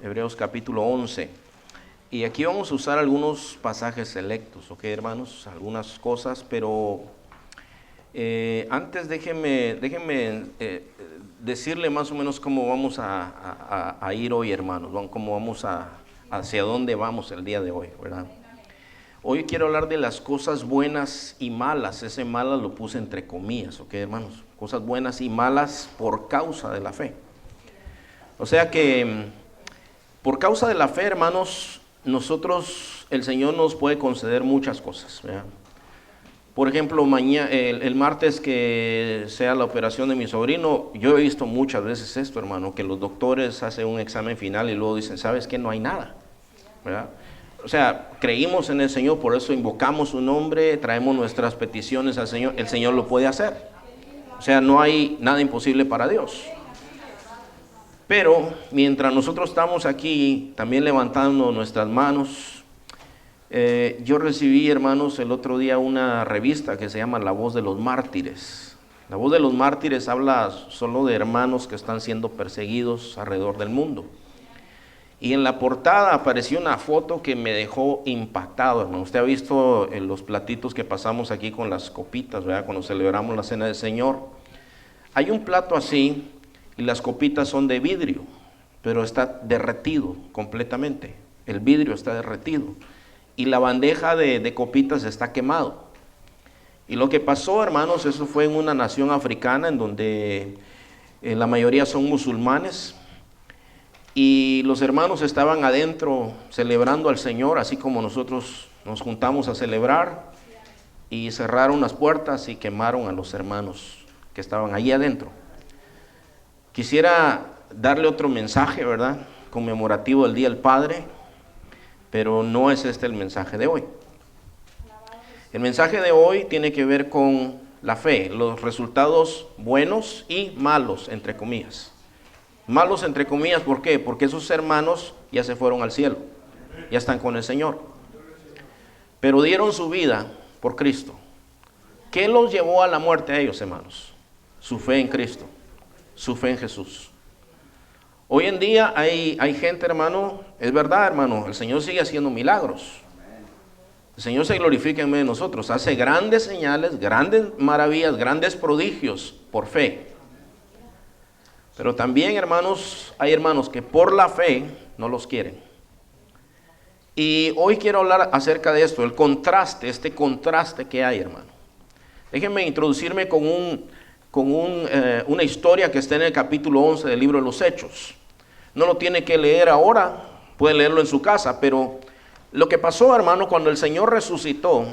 Hebreos capítulo 11. Y aquí vamos a usar algunos pasajes selectos, ¿ok, hermanos? Algunas cosas, pero antes déjenme decirle más o menos cómo vamos a ir hoy, hermanos, cómo vamos hacia dónde vamos el día de hoy, ¿verdad? Hoy quiero hablar de las cosas buenas y malas. Ese malas lo puse entre comillas, ¿ok, hermanos? Cosas buenas y malas por causa de la fe. O sea que por causa de la fe, hermanos, nosotros, el Señor nos puede conceder muchas cosas, ¿verdad? Por ejemplo, el martes que sea la operación de mi sobrino, yo he visto muchas veces esto, hermano, que los doctores hacen un examen final y luego dicen, ¿sabes qué? No hay nada, ¿verdad? O sea, creímos en el Señor, por eso invocamos su nombre, traemos nuestras peticiones al Señor, el Señor lo puede hacer. O sea, no hay nada imposible para Dios. Pero mientras nosotros estamos aquí, también levantando nuestras manos, yo recibí, hermanos, el otro día una revista que se llama La Voz de los Mártires. La Voz de los Mártires habla solo de hermanos que están siendo perseguidos alrededor del mundo. Y en la portada apareció una foto que me dejó impactado, hermano. Usted ha visto los platitos que pasamos aquí con las copitas, ¿verdad? Cuando celebramos la Cena del Señor. Hay un plato así y las copitas son de vidrio, pero está derretido completamente. El vidrio está derretido y la bandeja de copitas está quemado. Y lo que pasó, hermanos, eso fue en una nación africana en donde la mayoría son musulmanes. Y los hermanos estaban adentro celebrando al Señor, así como nosotros nos juntamos a celebrar, y cerraron las puertas y quemaron a los hermanos que estaban allí adentro. Quisiera darle otro mensaje, ¿verdad? Conmemorativo del Día del Padre, pero no es este el mensaje de hoy. El mensaje de hoy tiene que ver con la fe, los resultados buenos y malos, entre comillas. Malos entre comillas, ¿por qué? Porque esos hermanos ya se fueron al cielo, ya están con el Señor, pero dieron su vida por Cristo. ¿Qué los llevó a la muerte a ellos, hermanos? Su fe en Cristo, su fe en Jesús. Hoy en día hay gente, hermano, es verdad, hermano, el Señor sigue haciendo milagros. El Señor se glorifica en medio de nosotros, hace grandes señales, grandes maravillas, grandes prodigios por fe. Pero también, hermanos, hay hermanos que por la fe no los quieren. Y hoy quiero hablar acerca de esto, el contraste, este contraste que hay, hermano. Déjenme introducirme con una historia que está en el capítulo 11 del libro de los Hechos. No lo tiene que leer ahora, puede leerlo en su casa, pero lo que pasó, hermano, cuando el Señor resucitó,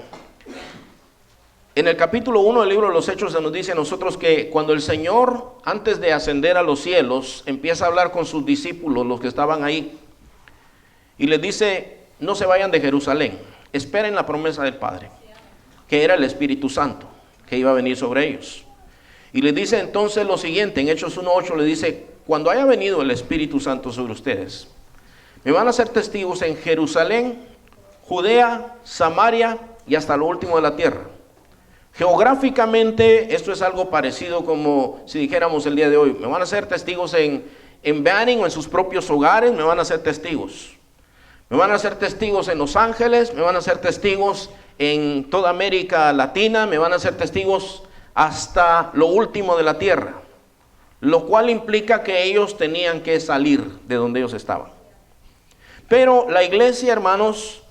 en el capítulo 1 del libro de los Hechos se nos dice a nosotros que cuando el Señor, antes de ascender a los cielos, empieza a hablar con sus discípulos, los que estaban ahí, y les dice, no se vayan de Jerusalén, esperen la promesa del Padre, que era el Espíritu Santo, que iba a venir sobre ellos. Y les dice entonces lo siguiente, en Hechos 1:8 le dice, cuando haya venido el Espíritu Santo sobre ustedes, me van a ser testigos en Jerusalén, Judea, Samaria y hasta lo último de la tierra. Geográficamente esto es algo parecido como si dijéramos el día de hoy, me van a hacer testigos en Banning o en sus propios hogares, me van a hacer testigos. Me van a hacer testigos en Los Ángeles, me van a hacer testigos en toda América Latina, me van a hacer testigos hasta lo último de la tierra. Lo cual implica que ellos tenían que salir de donde ellos estaban. Pero la iglesia, hermanos,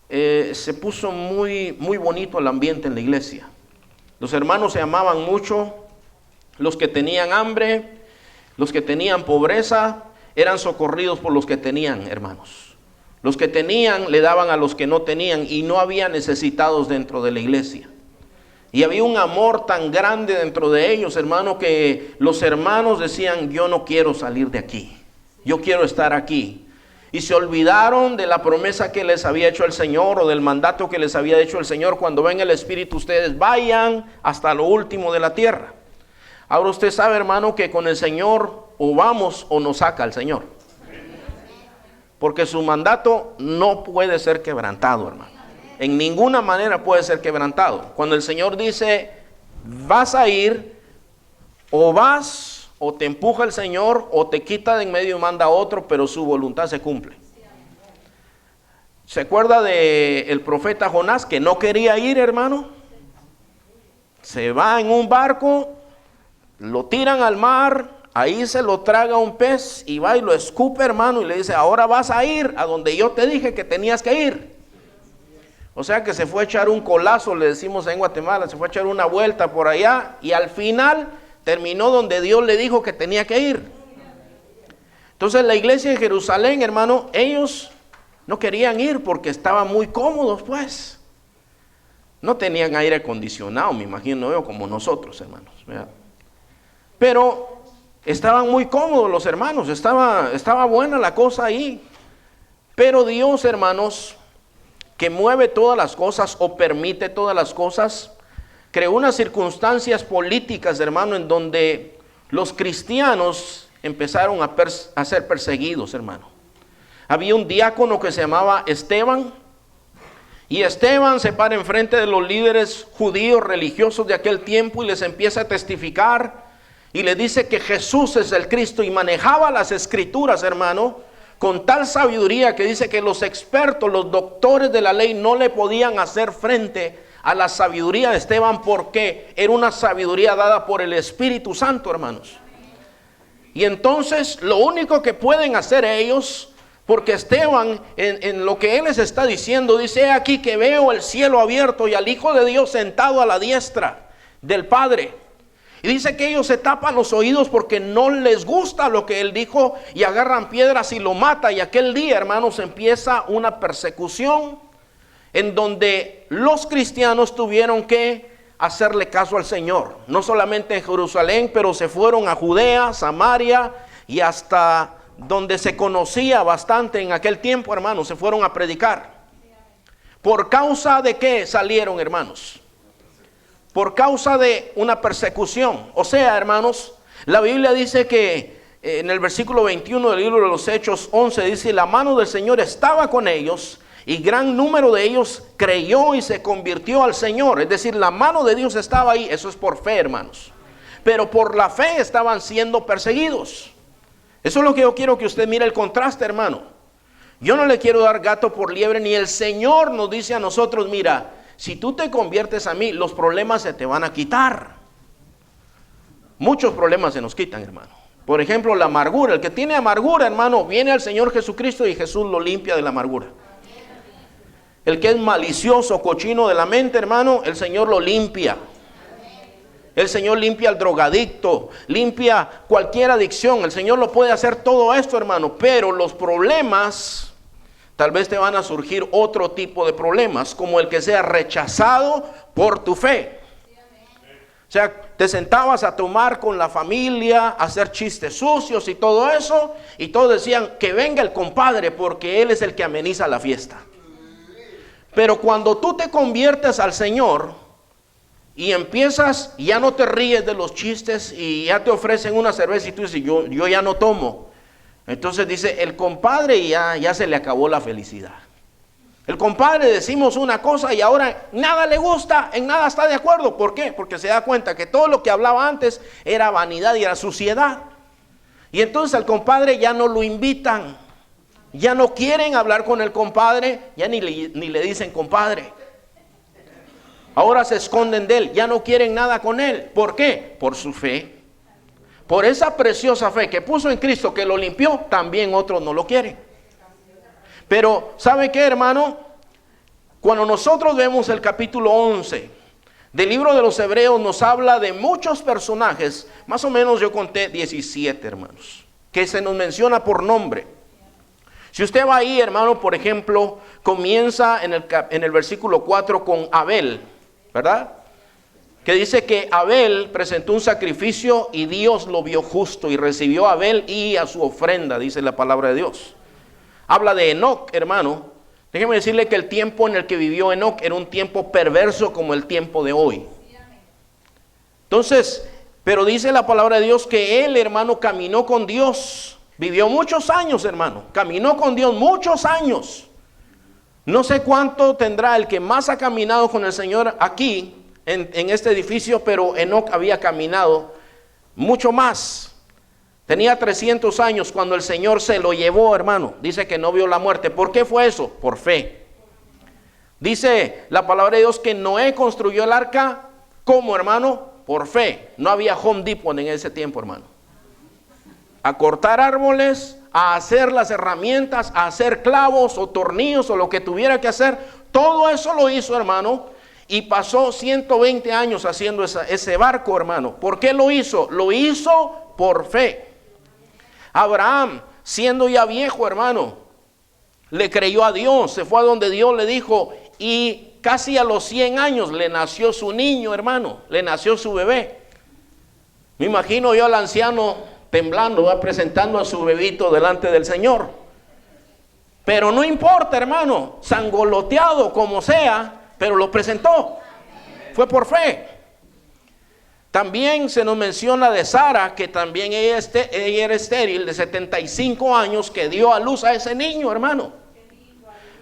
se puso muy bonito el ambiente en la iglesia. Los hermanos se amaban mucho, los que tenían hambre, los que tenían pobreza, eran socorridos por los que tenían, hermanos. Los que tenían le daban a los que no tenían y no había necesitados dentro de la iglesia. Y había un amor tan grande dentro de ellos, hermano, que los hermanos decían, yo no quiero salir de aquí, yo quiero estar aquí. Y se olvidaron de la promesa que les había hecho el Señor o del mandato que les había hecho el Señor. Cuando venga el Espíritu, ustedes vayan hasta lo último de la tierra. Ahora usted sabe, hermano, que con el Señor o vamos o nos saca el Señor. Porque su mandato no puede ser quebrantado, hermano. En ninguna manera puede ser quebrantado. Cuando el Señor dice, vas a ir o vas o te empuja el Señor o te quita de en medio y manda a otro, pero su voluntad se cumple. ¿Se acuerda del profeta Jonás que no quería ir, hermano? Se va en un barco, lo tiran al mar, ahí se lo traga un pez y va y lo escupe, hermano, y le dice, ahora vas a ir a donde yo te dije que tenías que ir. O sea que se fue a echar un colazo, le decimos en Guatemala, se fue a echar una vuelta por allá y al final terminó donde Dios le dijo que tenía que ir. Entonces la iglesia en Jerusalén, hermano, ellos no querían ir porque estaban muy cómodos, pues. No tenían aire acondicionado, me imagino yo, como nosotros, hermanos, ¿verdad? Pero estaban muy cómodos los hermanos, estaba buena la cosa ahí. Pero Dios, hermanos, que mueve todas las cosas o permite todas las cosas, creó unas circunstancias políticas, hermano, en donde los cristianos empezaron a ser perseguidos, hermano. Había un diácono que se llamaba Esteban, y Esteban se para enfrente de los líderes judíos religiosos de aquel tiempo y les empieza a testificar y le dice que Jesús es el Cristo, y manejaba las escrituras, hermano, con tal sabiduría que dice que los expertos, los doctores de la ley no le podían hacer frente a la sabiduría de Esteban, porque era una sabiduría dada por el Espíritu Santo, hermanos. Y entonces lo único que pueden hacer ellos, porque Esteban en lo que él les está diciendo, dice: he aquí que veo el cielo abierto y al Hijo de Dios sentado a la diestra del Padre. Y dice que ellos se tapan los oídos porque no les gusta lo que él dijo y agarran piedras y lo matan. Y aquel día, hermanos, empieza una persecución en donde los cristianos tuvieron que hacerle caso al Señor. No solamente en Jerusalén, pero se fueron a Judea, Samaria y hasta donde se conocía bastante en aquel tiempo, hermanos, se fueron a predicar. ¿Por causa de qué salieron, hermanos? Por causa de una persecución. O sea, hermanos, la Biblia dice que en el versículo 21 del libro de los Hechos 11 dice: la mano del Señor estaba con ellos y gran número de ellos creyó y se convirtió al Señor. Es decir, la mano de Dios estaba ahí. Eso es por fe, hermanos. Pero por la fe estaban siendo perseguidos. Eso es lo que yo quiero que usted mire el contraste, hermano. Yo no le quiero dar gato por liebre, ni el Señor nos dice a nosotros: mira, si tú te conviertes a mí, los problemas se te van a quitar. Muchos problemas se nos quitan, hermano. Por ejemplo, la amargura. El que tiene amargura, hermano, viene al Señor Jesucristo y Jesús lo limpia de la amargura. El que es malicioso, cochino de la mente, hermano, el Señor lo limpia. El Señor limpia al drogadicto, limpia cualquier adicción. El Señor lo puede hacer todo esto, hermano. Pero los problemas, tal vez te van a surgir otro tipo de problemas, como el que sea rechazado por tu fe. O sea, te sentabas a tomar con la familia, a hacer chistes sucios y todo eso, y todos decían: que venga el compadre porque él es el que ameniza la fiesta. Pero cuando tú te conviertes al Señor y empiezas, ya no te ríes de los chistes y ya te ofrecen una cerveza y tú dices: yo ya no tomo. Entonces dice el compadre, ya se le acabó la felicidad. El compadre, decimos una cosa y ahora nada le gusta, en nada está de acuerdo. ¿Por qué? Porque se da cuenta que todo lo que hablaba antes era vanidad y era suciedad. Y entonces al compadre ya no lo invitan, ya no quieren hablar con el compadre, ya ni le dicen compadre. Ahora se esconden de él, ya no quieren nada con él. ¿Por qué? Por su fe. Por esa preciosa fe que puso en Cristo, que lo limpió, también otros no lo quieren. Pero, ¿sabe qué, hermano? Cuando nosotros vemos el capítulo 11 del libro de los Hebreos, nos habla de muchos personajes. Más o menos yo conté 17, hermanos, que se nos menciona por nombre. Si usted va ahí, hermano, por ejemplo, comienza en el versículo 4 con Abel, ¿verdad? Que dice que Abel presentó un sacrificio y Dios lo vio justo y recibió a Abel y a su ofrenda, dice la palabra de Dios. Habla de Enoc, hermano. Déjeme decirle que el tiempo en el que vivió Enoc era un tiempo perverso como el tiempo de hoy. Entonces, pero dice la palabra de Dios que él, hermano, caminó con Dios. Vivió muchos años, hermano. Caminó con Dios muchos años. No sé cuánto tendrá el que más ha caminado con el Señor aquí, en este edificio, pero Enoc había caminado mucho más. Tenía 300 años cuando el Señor se lo llevó, hermano. Dice que no vio la muerte. ¿Por qué fue eso? Por fe. Dice la palabra de Dios que Noé construyó el arca. ¿Cómo, hermano? Por fe. No había Home Depot en ese tiempo, hermano. A cortar árboles, a hacer las herramientas, a hacer clavos o tornillos o lo que tuviera que hacer. Todo eso lo hizo, hermano. Y pasó 120 años haciendo ese barco, hermano. ¿Por qué lo hizo? Lo hizo por fe. Abraham, siendo ya viejo, hermano, le creyó a Dios. Se fue a donde Dios le dijo. Y casi a los 100 años le nació su niño, hermano. Le nació su bebé. Me imagino yo al anciano temblando, va presentando a su bebito delante del Señor. Pero no importa, hermano, sangoloteado como sea, pero lo presentó. Fue por fe. También se nos menciona de Sara, que también ella era estéril, de 75 años, que dio a luz a ese niño, hermano.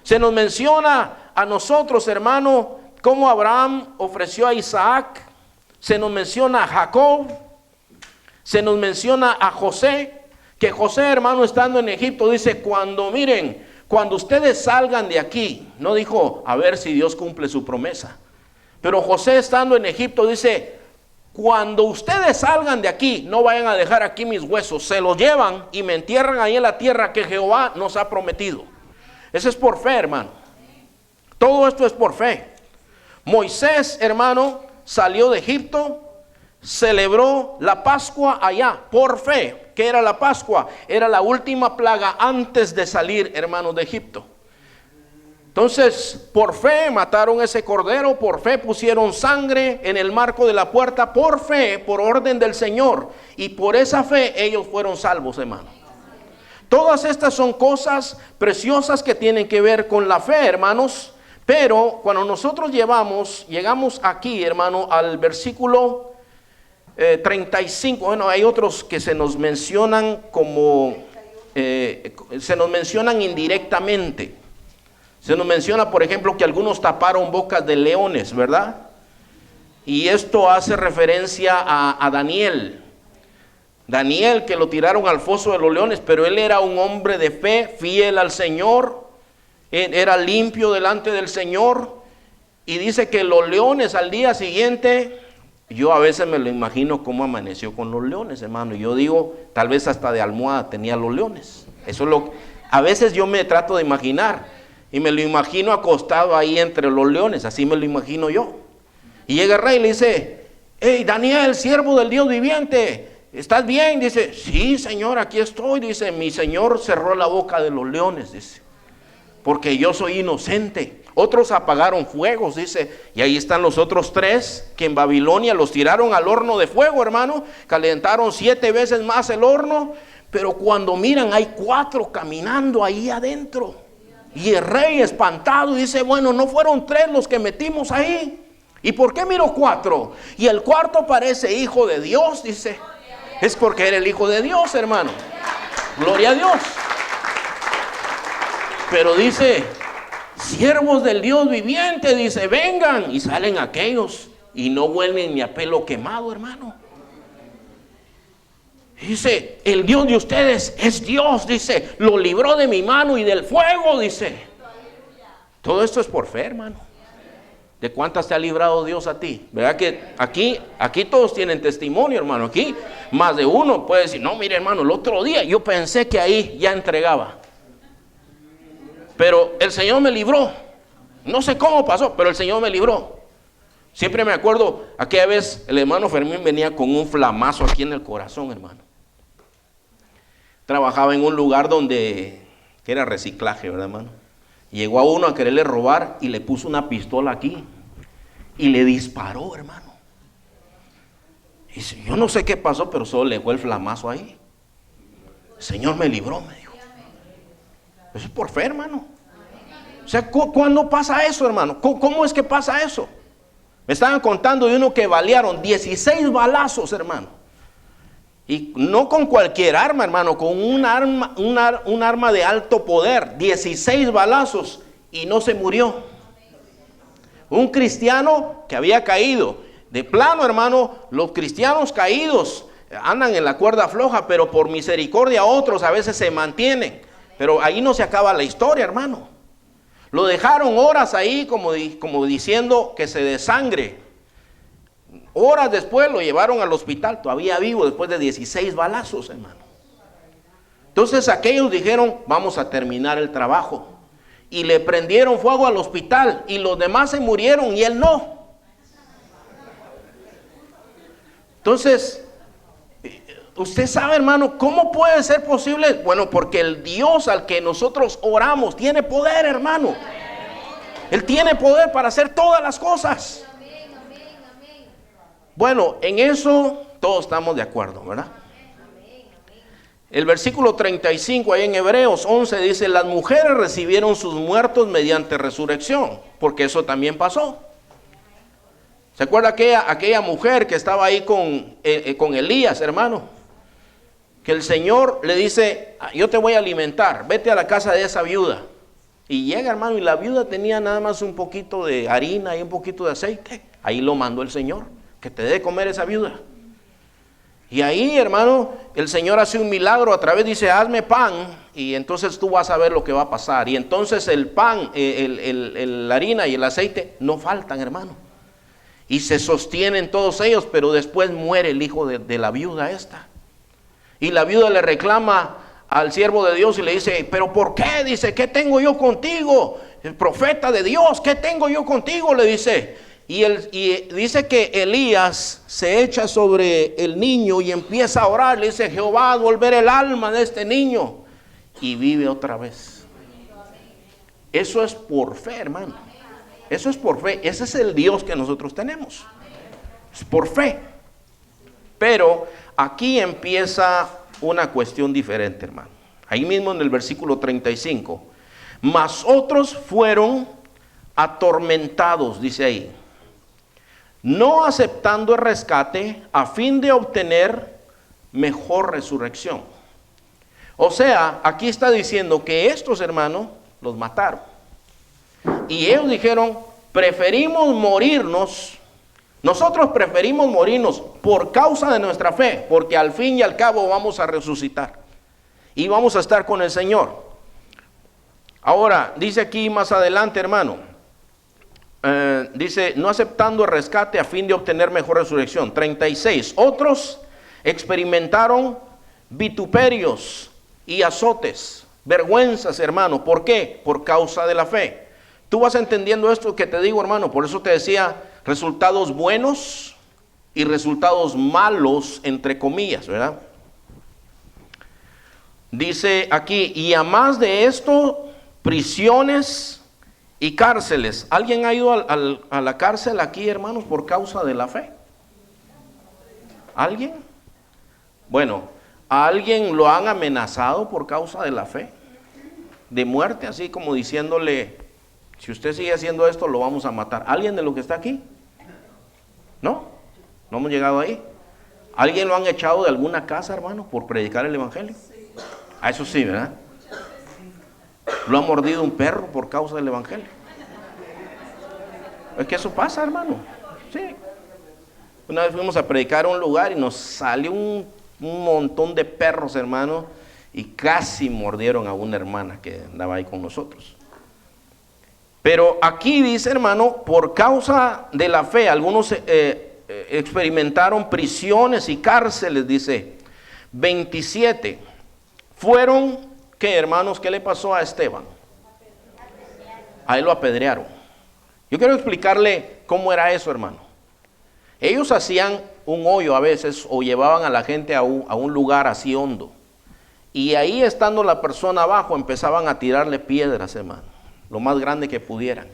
Se nos menciona a nosotros, hermano, cómo Abraham ofreció a Isaac. Se nos menciona a Jacob. Se nos menciona a José, que José, hermano, estando en Egipto, dice, cuando ustedes salgan de aquí, no dijo, a ver si Dios cumple su promesa, pero José estando en Egipto dice, cuando ustedes salgan de aquí, no vayan a dejar aquí mis huesos, se los llevan y me entierran ahí en la tierra que Jehová nos ha prometido. Eso es por fe, hermano. Todo esto es por fe. Moisés, hermano, salió de Egipto, celebró la Pascua allá por fe. ¿Qué era la Pascua? Era la última plaga antes de salir, hermanos, de Egipto. Entonces, por fe mataron ese cordero, por fe pusieron sangre en el marco de la puerta, por fe, por orden del Señor, y por esa fe ellos fueron salvos, hermano. Todas estas son cosas preciosas que tienen que ver con la fe, hermanos. Pero cuando nosotros llegamos aquí, hermano, al versículo 35, bueno, hay otros que se nos mencionan se nos mencionan indirectamente. Se nos menciona, por ejemplo, que algunos taparon bocas de leones, ¿verdad? Y esto hace referencia a Daniel. Daniel, que lo tiraron al foso de los leones, pero él era un hombre de fe, fiel al Señor, era limpio delante del Señor. Y dice que los leones al día siguiente, yo a veces me lo imagino cómo amaneció con los leones, hermano. Yo digo, tal vez hasta de almohada tenía los leones. Eso es a veces yo me trato de imaginar y me lo imagino acostado ahí entre los leones, así me lo imagino yo. Y llega el rey y le dice, hey Daniel, siervo del Dios viviente, ¿estás bien? Dice, sí señor, aquí estoy. Dice, mi señor cerró la boca de los leones, dice, porque yo soy inocente. Otros apagaron fuegos, dice, y ahí están los otros 3 que en Babilonia los tiraron al horno de fuego, hermano. Calentaron 7 veces más el horno, pero cuando miran hay 4 caminando ahí adentro. Y el rey espantado dice, bueno, no fueron 3 los que metimos ahí. ¿Y por qué miro 4? Y el cuarto parece hijo de Dios, dice. Es porque era el hijo de Dios, hermano. Gloria a Dios. Pero dice, siervos del Dios viviente, dice, vengan. Y salen aquellos y no huelen ni a pelo quemado, hermano. Dice, el Dios de ustedes es Dios, dice, lo libró de mi mano y del fuego, dice. Todo esto es por fe, hermano. ¿De cuántas te ha librado Dios a ti? ¿Verdad que aquí todos tienen testimonio, hermano? Aquí más de uno puede decir, no, mire, hermano, el otro día yo pensé que ahí ya entregaba, pero el Señor me libró. No sé cómo pasó, pero el Señor me libró. Siempre me acuerdo, aquella vez el hermano Fermín venía con un flamazo aquí en el corazón, hermano. Trabajaba en un lugar que era reciclaje, ¿verdad, hermano? Llegó a uno a quererle robar y le puso una pistola aquí y le disparó, hermano. Y dice, yo no sé qué pasó, pero solo le dejó el flamazo ahí. El Señor me libró, me dijo. Eso es por fe, hermano. O sea, ¿cuándo pasa eso, hermano? ¿Cómo es que pasa eso? Me estaban contando de uno que balearon 16 balazos, hermano. Y no con cualquier arma, hermano, con un arma de alto poder. 16 balazos y no se murió. Un cristiano que había caído. De plano, hermano, los cristianos caídos andan en la cuerda floja, pero por misericordia otros a veces se mantienen. Pero ahí no se acaba la historia, hermano. Lo dejaron horas ahí como diciendo que se desangre. Horas después lo llevaron al hospital, todavía vivo, después de 16 balazos, hermano. Entonces aquellos dijeron, vamos a terminar el trabajo. Y le prendieron fuego al hospital y los demás se murieron y él no. Entonces, usted sabe, hermano, ¿cómo puede ser posible? Bueno, porque el Dios al que nosotros oramos tiene poder, hermano. Él tiene poder para hacer todas las cosas. Bueno, en eso todos estamos de acuerdo, ¿verdad? El versículo 35 ahí en Hebreos 11 dice, las mujeres recibieron sus muertos mediante resurrección, porque eso también pasó. ¿Se acuerda aquella mujer que estaba ahí con Elías, hermano? Que el Señor le dice, yo te voy a alimentar, vete a la casa de esa viuda. Y llega, hermano, y la viuda tenía nada más un poquito de harina y un poquito de aceite. Ahí lo mandó el Señor, que te dé comer esa viuda. Y ahí, hermano, el Señor hace un milagro a través, dice, hazme pan, y entonces tú vas a ver lo que va a pasar. Y entonces el pan, la harina y el aceite no faltan, hermano. Y se sostienen todos ellos, pero después muere el hijo de la viuda esta. Y la viuda le reclama al siervo de Dios y le dice, ¿pero por qué? Dice, ¿qué tengo yo contigo? El profeta de Dios, ¿qué tengo yo contigo? Le dice. Y dice que Elías se echa sobre el niño y empieza a orar. Le dice, Jehová, a volver el alma de este niño. Y vive otra vez. Eso es por fe, hermano. Eso es por fe. Ese es el Dios que nosotros tenemos. Es por fe. Pero aquí empieza una cuestión diferente, hermano. Ahí mismo en el versículo 35. Mas otros fueron atormentados, dice ahí, no aceptando el rescate a fin de obtener mejor resurrección. O sea, aquí está diciendo que estos hermanos los mataron. Y ellos dijeron, preferimos morirnos. Nosotros preferimos morirnos por causa de nuestra fe, porque al fin y al cabo vamos a resucitar y vamos a estar con el Señor. Ahora, dice aquí más adelante, hermano, dice, no aceptando el rescate a fin de obtener mejor resurrección. 36, otros experimentaron vituperios y azotes, vergüenzas, hermano. ¿Por qué? Por causa de la fe. Tú vas entendiendo esto que te digo, hermano. Por eso te decía, resultados buenos y resultados malos, entre comillas, ¿verdad? Dice aquí, y a más de esto, prisiones y cárceles. ¿Alguien ha ido a la cárcel aquí, hermanos, por causa de la fe? ¿Alguien? Bueno, ¿a alguien lo han amenazado por causa de la fe? De muerte, así como diciéndole, si usted sigue haciendo esto, lo vamos a matar. ¿Alguien de los que está aquí? ¿No? ¿No hemos llegado ahí? ¿Alguien lo han echado de alguna casa, hermano, por predicar el evangelio? A eso sí, ¿verdad? ¿Lo ha mordido un perro por causa del evangelio? Es que eso pasa, hermano. Sí. Una vez fuimos a predicar a un lugar y nos salió un montón de perros, hermano, y casi mordieron a una hermana que andaba ahí con nosotros. Pero aquí dice, hermano, por causa de la fe, algunos experimentaron prisiones y cárceles, dice. 27. Fueron, ¿qué, hermanos? ¿Qué le pasó a Esteban? A él lo apedrearon. Yo quiero explicarle cómo era eso, hermano. Ellos hacían un hoyo a veces o llevaban a la gente a un lugar así hondo. Y ahí, estando la persona abajo, empezaban a tirarle piedras, hermano, lo más grande que pudieran.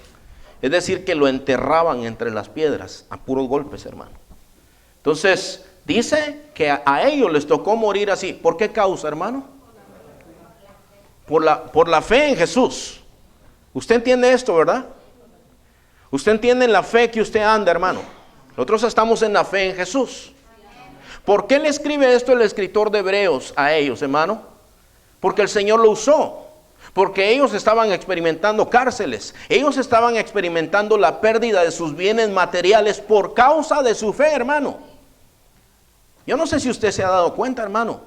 Es decir, que lo enterraban entre las piedras a puros golpes, hermano. Entonces, dice que a ellos les tocó morir así. ¿Por qué causa, hermano? Por la fe en Jesús. Usted entiende esto, ¿verdad? Usted entiende la fe que usted anda, hermano. Nosotros estamos en la fe en Jesús. ¿Por qué le escribe esto el escritor de Hebreos a ellos, hermano? Porque el Señor lo usó. Porque ellos estaban experimentando cárceles. Ellos estaban experimentando la pérdida de sus bienes materiales por causa de su fe, hermano. Yo no sé si usted se ha dado cuenta, hermano,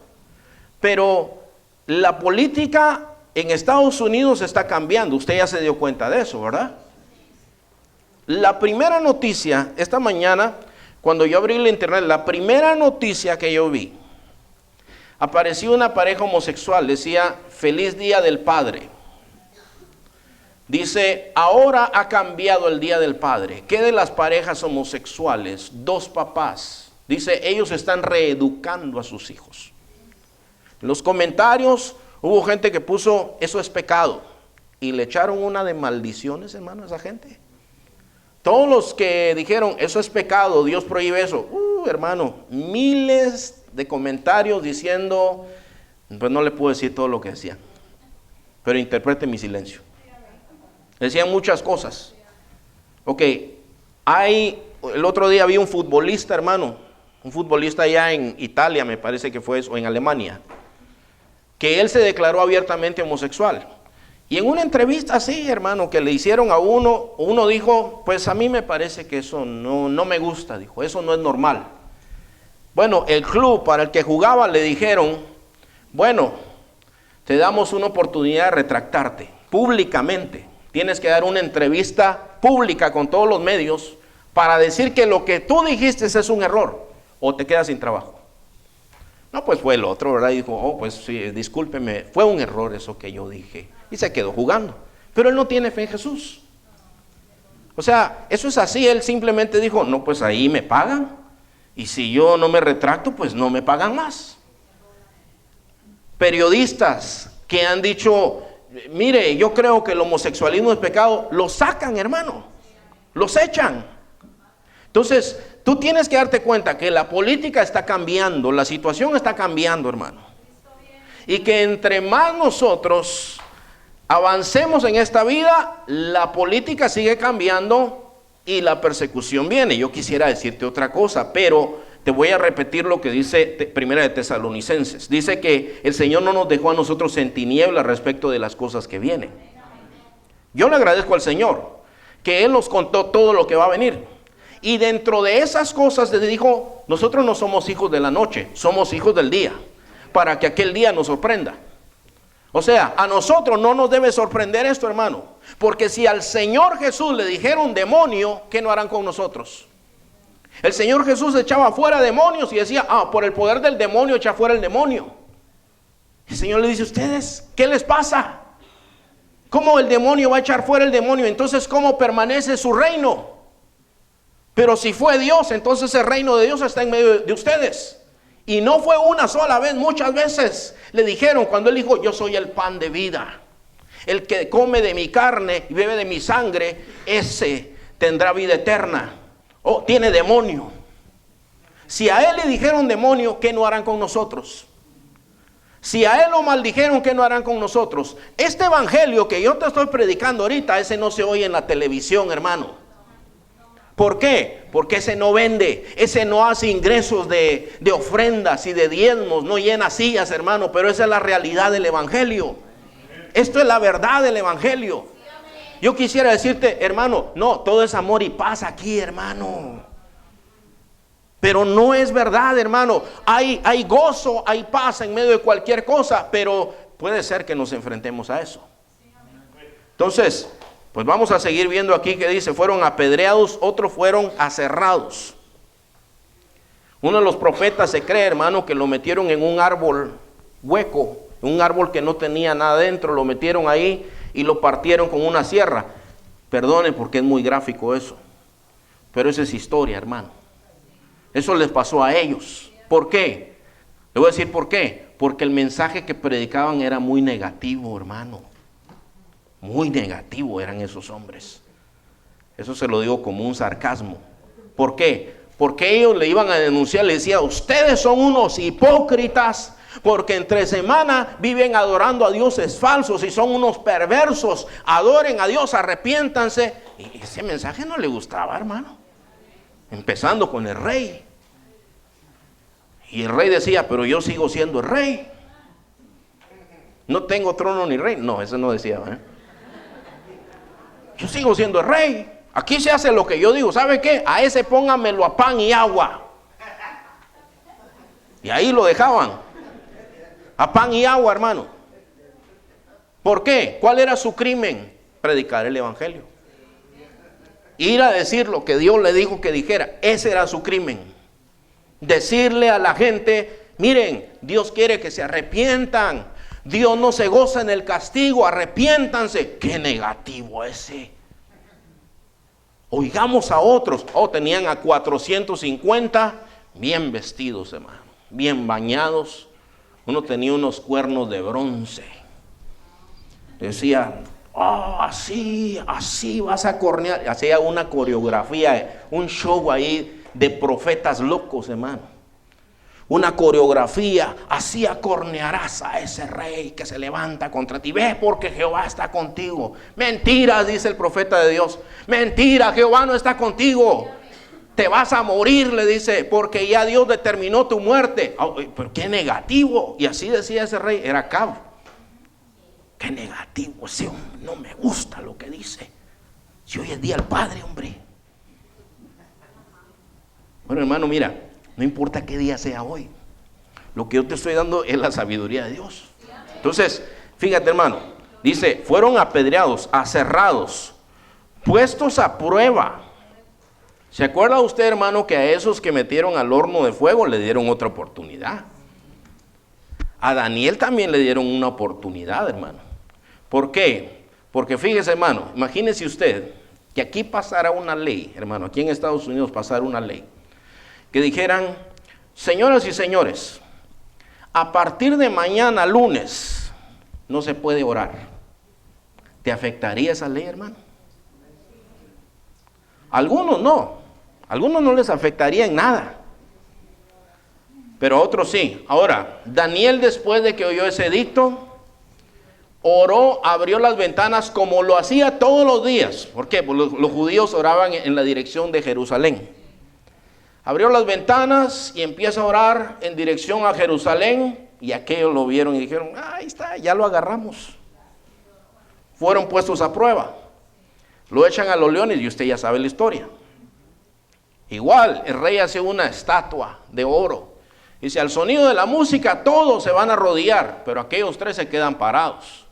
pero la política en Estados Unidos está cambiando. Usted ya se dio cuenta de eso, ¿verdad? La primera noticia, esta mañana, cuando yo abrí el internet, la primera noticia que yo vi, apareció una pareja homosexual, decía, feliz día del padre. Dice, ahora ha cambiado el día del padre. ¿Qué de las parejas homosexuales? Dos papás. Dice, ellos están reeducando a sus hijos. En los comentarios hubo gente que puso, eso es pecado. Y le echaron una de maldiciones, hermano, a esa gente. Todos los que dijeron, eso es pecado, Dios prohíbe eso. Hermano, miles de comentarios diciendo, pues no le puedo decir todo lo que decían. Pero interprete mi silencio. Decían muchas cosas. Ok, el otro día vi un futbolista, hermano, un futbolista allá en Italia, me parece que fue eso, o en Alemania, que él se declaró abiertamente homosexual. Y en una entrevista así, hermano, que le hicieron a uno dijo, pues a mí me parece que eso no me gusta, dijo, eso no es normal. Bueno, el club para el que jugaba le dijeron, bueno, te damos una oportunidad de retractarte públicamente. Tienes que dar una entrevista pública con todos los medios para decir que lo que tú dijiste es un error o te quedas sin trabajo. No, pues fue el otro, ¿verdad? Y dijo, oh, pues sí, discúlpeme, fue un error eso que yo dije. Y se quedó jugando. Pero él no tiene fe en Jesús. O sea, eso es así. Él simplemente dijo, no, pues ahí me pagan. Y si yo no me retracto, pues no me pagan más. Periodistas que han dicho, mire, yo creo que el homosexualismo es pecado, lo sacan, hermano. Los echan. Entonces, tú tienes que darte cuenta que la política está cambiando, la situación está cambiando, hermano. Y que entre más nosotros avancemos en esta vida, la política sigue cambiando y la persecución viene. Yo quisiera decirte otra cosa, pero te voy a repetir lo que dice Primera de Tesalonicenses. Dice que el Señor no nos dejó a nosotros en tinieblas respecto de las cosas que vienen. Yo le agradezco al Señor que Él nos contó todo lo que va a venir. Y dentro de esas cosas le dijo, nosotros no somos hijos de la noche, somos hijos del día, para que aquel día nos sorprenda. O sea, a nosotros no nos debe sorprender esto, hermano, porque si al Señor Jesús le dijeron demonio, ¿qué no harán con nosotros? El Señor Jesús echaba fuera demonios y decía, por el poder del demonio echa fuera el demonio. El Señor le dice, ¿ustedes qué les pasa? ¿Cómo el demonio va a echar fuera el demonio? Entonces, ¿cómo permanece su reino? Pero si fue Dios, entonces el reino de Dios está en medio de ustedes. Y no fue una sola vez, muchas veces le dijeron cuando Él dijo, yo soy el pan de vida. El que come de mi carne y bebe de mi sangre, ese tendrá vida eterna. Tiene demonio. Si a Él le dijeron demonio, ¿qué no harán con nosotros? Si a Él lo maldijeron, ¿qué no harán con nosotros? Este evangelio que yo te estoy predicando ahorita, ese no se oye en la televisión, hermano. ¿Por qué? Porque ese no vende, ese no hace ingresos de ofrendas y de diezmos, no llena sillas, hermano, pero esa es la realidad del evangelio. Esto es la verdad del evangelio. Yo quisiera decirte, hermano, no, todo es amor y paz aquí, hermano. Pero no es verdad, hermano. Hay gozo, hay paz en medio de cualquier cosa, pero puede ser que nos enfrentemos a eso. Entonces, pues vamos a seguir viendo aquí que dice, fueron apedreados, otros fueron aserrados. Uno de los profetas se cree, hermano, que lo metieron en un árbol hueco, un árbol que no tenía nada dentro, lo metieron ahí y lo partieron con una sierra. Perdone porque es muy gráfico eso, pero esa es historia, hermano. Eso les pasó a ellos. ¿Por qué? Le voy a decir por qué. Porque el mensaje que predicaban era muy negativo, hermano. Muy negativo eran esos hombres. Eso se lo digo como un sarcasmo. ¿Por qué? Porque ellos le iban a denunciar, le decía, ustedes son unos hipócritas, porque entre semana viven adorando a dioses falsos y son unos perversos. Adoren a Dios, arrepiéntanse. Y ese mensaje no le gustaba, hermano. Empezando con el rey. Y el rey decía, pero yo sigo siendo el rey. No tengo trono ni rey. No, eso no decía, ¿eh? Yo sigo siendo el rey. Aquí se hace lo que yo digo. ¿Sabe qué? A ese póngamelo a pan y agua. Y ahí lo dejaban, a pan y agua, hermano. ¿Por qué? ¿Cuál era su crimen? Predicar el evangelio. Ir a decir lo que Dios le dijo que dijera. Ese era su crimen. Decirle a la gente, miren, Dios quiere que se arrepientan. Dios no se goza en el castigo, arrepiéntanse. Qué negativo ese. Oigamos a otros. Tenían a 450 bien vestidos, hermano, bien bañados. Uno tenía unos cuernos de bronce. Decía, así vas a cornear. Hacía una coreografía, un show ahí de profetas locos, hermano. Una coreografía, así acornearás a ese rey que se levanta contra ti. Ve, porque Jehová está contigo. Mentiras, dice el profeta de Dios. Mentira, Jehová no está contigo. Te vas a morir, le dice, porque ya Dios determinó tu muerte. Pero qué negativo. Y así decía ese rey, era Acab. Qué negativo ese hombre, no me gusta lo que dice. Si hoy es día del Padre, hombre. Bueno, hermano, mira, no importa qué día sea hoy. Lo que yo te estoy dando es la sabiduría de Dios. Entonces, fíjate, hermano, dice, fueron apedreados, aserrados, puestos a prueba. ¿Se acuerda usted, hermano, que a esos que metieron al horno de fuego le dieron otra oportunidad? A Daniel también le dieron una oportunidad, hermano. ¿Por qué? Porque fíjese, hermano, imagínese usted que aquí pasara una ley, hermano, aquí en Estados Unidos pasara una ley, que dijeran, señoras y señores, a partir de mañana lunes no se puede orar. ¿Te afectaría esa ley, hermano? Algunos no les afectaría en nada, pero a otros sí. Ahora, Daniel, después de que oyó ese edicto, oró, abrió las ventanas como lo hacía todos los días. ¿Por qué? Pues los judíos oraban en la dirección de Jerusalén. Abrió las ventanas y empieza a orar en dirección a Jerusalén, y aquellos lo vieron y dijeron, ahí está, ya lo agarramos. Fueron puestos a prueba. Lo echan a los leones y usted ya sabe la historia. Igual, el rey hace una estatua de oro. Dice, al sonido de la música todos se van a arrodillar, pero aquellos 3 se quedan parados.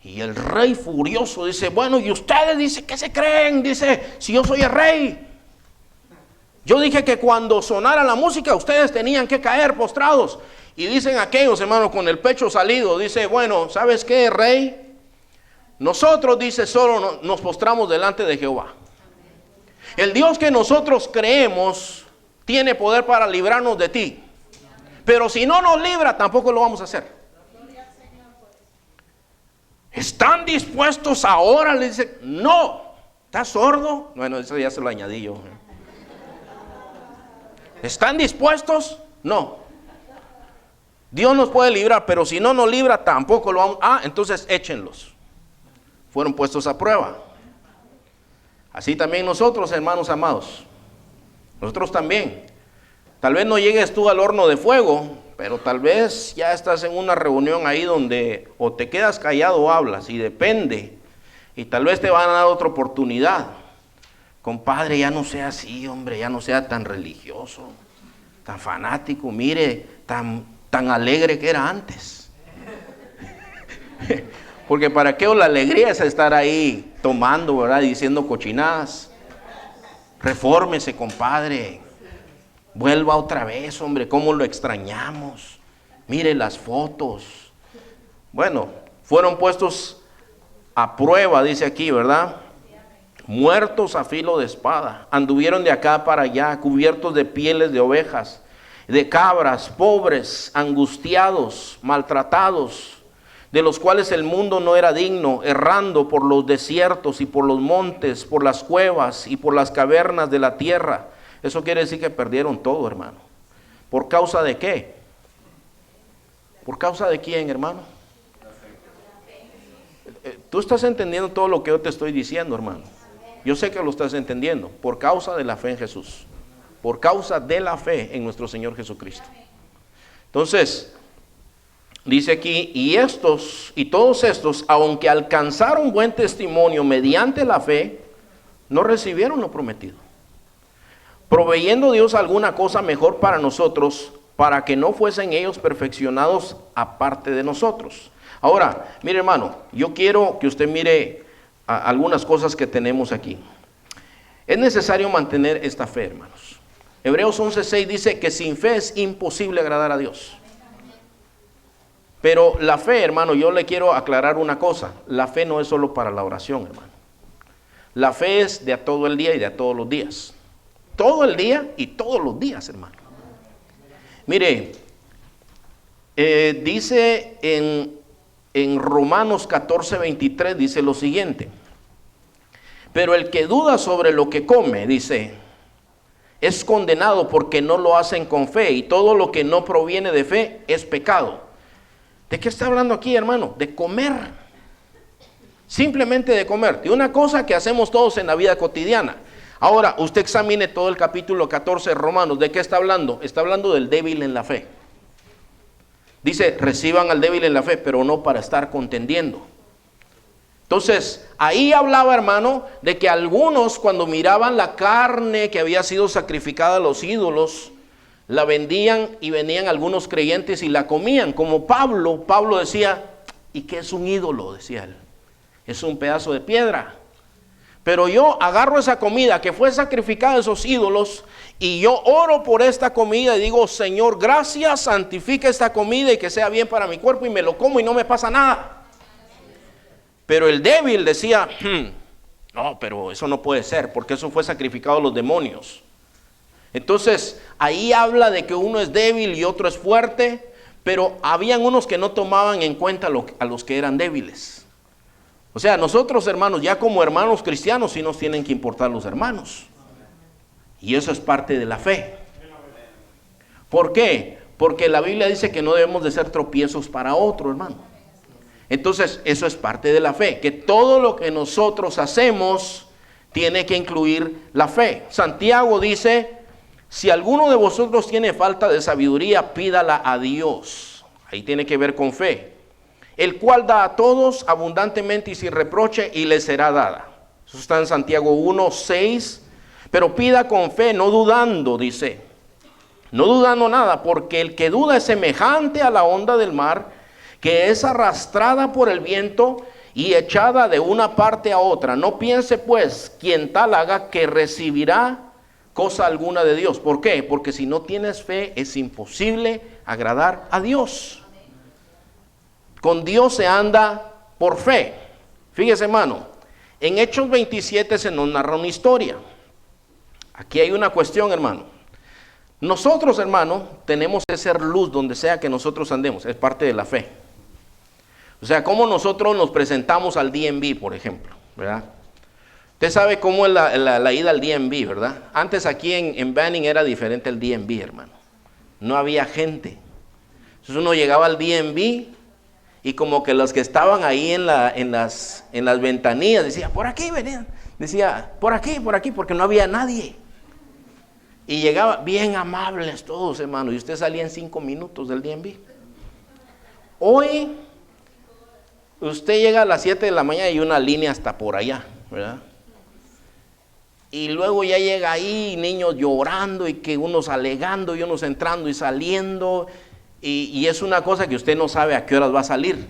Y el rey furioso dice, bueno, ¿y ustedes? Dice, ¿qué se creen? Dice, si yo soy el rey. Yo dije que cuando sonara la música ustedes tenían que caer postrados. Y dicen aquellos, hermanos, con el pecho salido, dice, bueno, ¿sabes qué, rey? Nosotros, dice, solo nos postramos delante de Jehová. El Dios que nosotros creemos tiene poder para librarnos de ti. Pero si no nos libra, tampoco lo vamos a hacer. ¿Están dispuestos ahora? Le dice, no. ¿Estás sordo? Bueno, eso ya se lo añadí yo. ¿Están dispuestos? No. Dios nos puede librar, pero si no nos libra, tampoco lo vamos. Entonces échenlos. Fueron puestos a prueba. Así también nosotros, hermanos amados. Nosotros también. Tal vez no llegues tú al horno de fuego, pero tal vez ya estás en una reunión ahí donde o te quedas callado o hablas, y depende. Y tal vez te van a dar otra oportunidad. Compadre, ya no sea así, hombre, ya no sea tan religioso, tan fanático, mire, tan alegre que era antes. Porque para qué la alegría es estar ahí tomando, ¿verdad? Diciendo cochinadas. Refórmese, compadre. Vuelva otra vez, hombre, cómo lo extrañamos. Mire las fotos. Bueno, fueron puestos a prueba, dice aquí, ¿verdad? Muertos a filo de espada, anduvieron de acá para allá, cubiertos de pieles de ovejas, de cabras, pobres, angustiados, maltratados, de los cuales el mundo no era digno, errando por los desiertos y por los montes, por las cuevas y por las cavernas de la tierra. Eso quiere decir que perdieron todo, hermano. ¿Por causa de qué? ¿Por causa de quién, hermano? Tú estás entendiendo todo lo que yo te estoy diciendo, hermano. Yo sé que lo estás entendiendo. Por causa de la fe en Jesús. Por causa de la fe en nuestro Señor Jesucristo. Entonces, dice aquí, y todos estos, aunque alcanzaron buen testimonio mediante la fe, no recibieron lo prometido. proveyendo Dios alguna cosa mejor para nosotros, para que no fuesen ellos perfeccionados aparte de nosotros. Ahora, mire hermano, yo quiero que usted mire algunas cosas que tenemos aquí. Es necesario mantener esta fe, hermanos. Hebreos 11:6 dice que sin fe es imposible agradar a Dios. Pero la fe, hermano, yo le quiero aclarar una cosa. La fe no es solo para la oración, hermano. La fe es de a todo el día y de a todos los días. Todo el día y todos los días, hermano. Mire, dice en Romanos 14:23, dice lo siguiente. Pero el que duda sobre lo que come, dice, es condenado porque no lo hacen con fe, y todo lo que no proviene de fe es pecado. ¿De qué está hablando aquí, hermano? De comer. Simplemente de comer. De una cosa que hacemos todos en la vida cotidiana. Ahora, usted examine todo el capítulo 14 de Romanos. ¿De qué está hablando? Está hablando del débil en la fe. Dice, reciban al débil en la fe, pero no para estar contendiendo. Entonces, ahí hablaba, hermano, de que algunos cuando miraban la carne que había sido sacrificada a los ídolos, la vendían y venían algunos creyentes y la comían. Como Pablo decía, ¿y qué es un ídolo? Decía él. Es un pedazo de piedra. Pero yo agarro esa comida que fue sacrificada a esos ídolos y yo oro por esta comida y digo, Señor, gracias, santifica esta comida y que sea bien para mi cuerpo, y me lo como y no me pasa nada. Pero el débil decía, no, pero eso no puede ser, porque eso fue sacrificado a los demonios. Entonces, ahí habla de que uno es débil y otro es fuerte, pero habían unos que no tomaban en cuenta a los que eran débiles. O sea, nosotros, hermanos, ya como hermanos cristianos, sí nos tienen que importar los hermanos. Y eso es parte de la fe. ¿Por qué? Porque la Biblia dice que no debemos de ser tropiezos para otro, hermano. Entonces, eso es parte de la fe, que todo lo que nosotros hacemos tiene que incluir la fe. Santiago dice, si alguno de vosotros tiene falta de sabiduría, pídala a Dios. Ahí tiene que ver con fe. El cual da a todos abundantemente y sin reproche, y le será dada. Eso está en Santiago 1:6. Pero pida con fe, no dudando, dice. No dudando nada, porque el que duda es semejante a la onda del mar, que es arrastrada por el viento y echada de una parte a otra. No piense pues quien tal haga que recibirá cosa alguna de Dios. ¿Por qué? Porque si no tienes fe es imposible agradar a Dios. Con Dios se anda por fe. Fíjese, hermano, en Hechos 27 se nos narra una historia. Aquí hay una cuestión, hermano. Nosotros, hermano, tenemos que ser luz donde sea que nosotros andemos. Es parte de la fe. O sea, cómo nosotros nos presentamos al DMV, por ejemplo, ¿verdad? Usted sabe cómo es la ida al DMV, ¿verdad? Antes aquí en Banning era diferente el DMV, hermano. No había gente. Entonces uno llegaba al DMV y como que los que estaban ahí en las ventanillas decían, por aquí venían. Decía, por aquí, porque no había nadie. Y llegaba bien amables todos, hermano, y usted salía en 5 minutos del DMV. Hoy usted llega a las 7 de la mañana y hay una línea hasta por allá, ¿verdad? Y luego ya llega ahí niños llorando y que unos alegando y unos entrando y saliendo. Y es una cosa que usted no sabe a qué horas va a salir.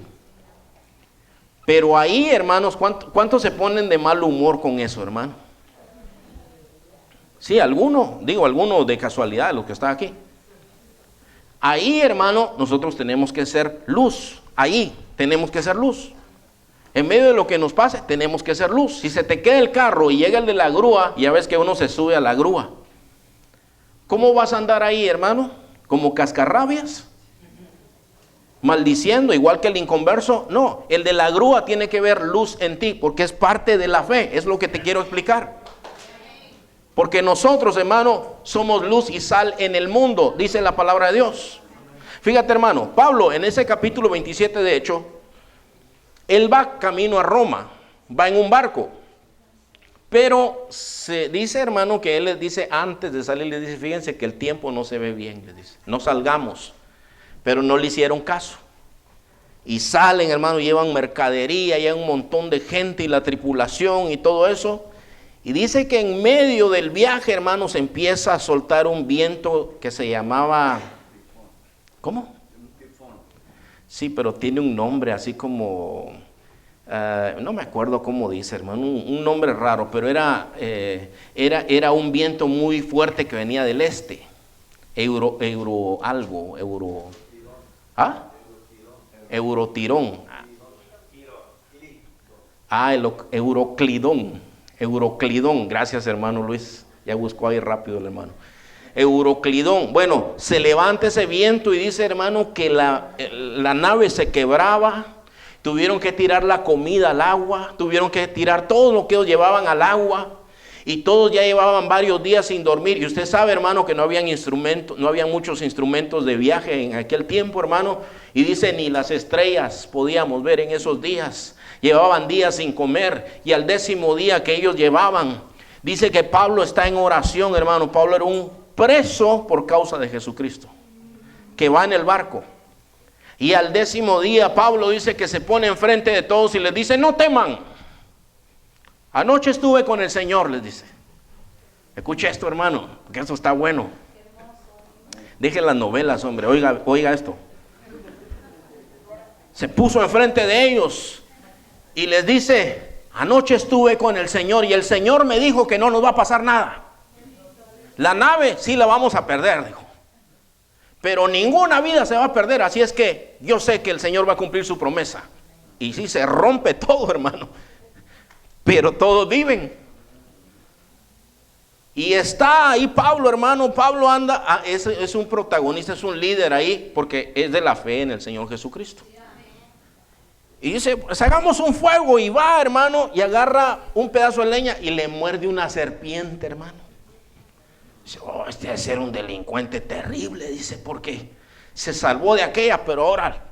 Pero ahí, hermanos, ¿cuántos se ponen de mal humor con eso, hermano? Sí, alguno de casualidad, los que están aquí. Ahí, hermano, nosotros tenemos que ser luz. Ahí tenemos que ser luz. En medio de lo que nos pase, tenemos que ser luz. Si se te queda el carro y llega el de la grúa, ya ves que uno se sube a la grúa. ¿Cómo vas a andar ahí, hermano? ¿Como cascarrabias? ¿Maldiciendo, igual que el inconverso? No, el de la grúa tiene que ver luz en ti, porque es parte de la fe. Es lo que te quiero explicar. Porque nosotros, hermano, somos luz y sal en el mundo, dice la palabra de Dios. Fíjate, hermano, Pablo en ese capítulo 27 de Hechos, él va camino a Roma, va en un barco. Pero se dice, hermano, que él les dice antes de salir, les dice, fíjense que el tiempo no se ve bien, les dice, no salgamos. Pero no le hicieron caso. Y salen, hermano, llevan mercadería, y hay un montón de gente y la tripulación y todo eso. Y dice que en medio del viaje, hermanos, empieza a soltar un viento que se llamaba, ¿cómo? Sí, pero tiene un nombre así como, no me acuerdo cómo dice, hermano, un nombre raro, pero era un viento muy fuerte que venía del este. Eurotirón. El Euroclidón. Gracias, hermano Luis. Ya buscó ahí rápido el hermano. Euroclidón. Bueno, se levanta ese viento y dice, hermano, que la nave se quebraba. Tuvieron que tirar la comida al agua. Tuvieron que tirar todo lo que ellos llevaban al agua. Y todos ya llevaban varios días sin dormir. Y usted sabe, hermano, que no había muchos instrumentos de viaje en aquel tiempo, hermano. Y dice, ni las estrellas podíamos ver en esos días. Llevaban días sin comer. Y al 10º día que ellos llevaban, dice que Pablo está en oración, hermano. Pablo era un preso por causa de Jesucristo, que va en el barco. Y al 10º día Pablo dice que se pone enfrente de todos y les dice, no teman. Anoche estuve con el Señor, les dice. Escuche esto, hermano, porque esto está bueno. Deje las novelas, hombre, oiga esto. Se puso enfrente de ellos y les dice, anoche estuve con el Señor y el Señor me dijo que no nos va a pasar nada. La nave sí la vamos a perder, dijo. Pero ninguna vida se va a perder, así es que yo sé que el Señor va a cumplir su promesa. Y sí, se rompe todo, hermano. Pero todos viven. Y está ahí Pablo, hermano. Pablo anda, es un protagonista, es un líder ahí, porque es de la fe en el Señor Jesucristo. Y dice, pues hagamos un fuego, y va, hermano, y agarra un pedazo de leña y le muerde una serpiente, hermano. Dice, este debe ser un delincuente terrible, dice, porque se salvó de aquella, pero ahora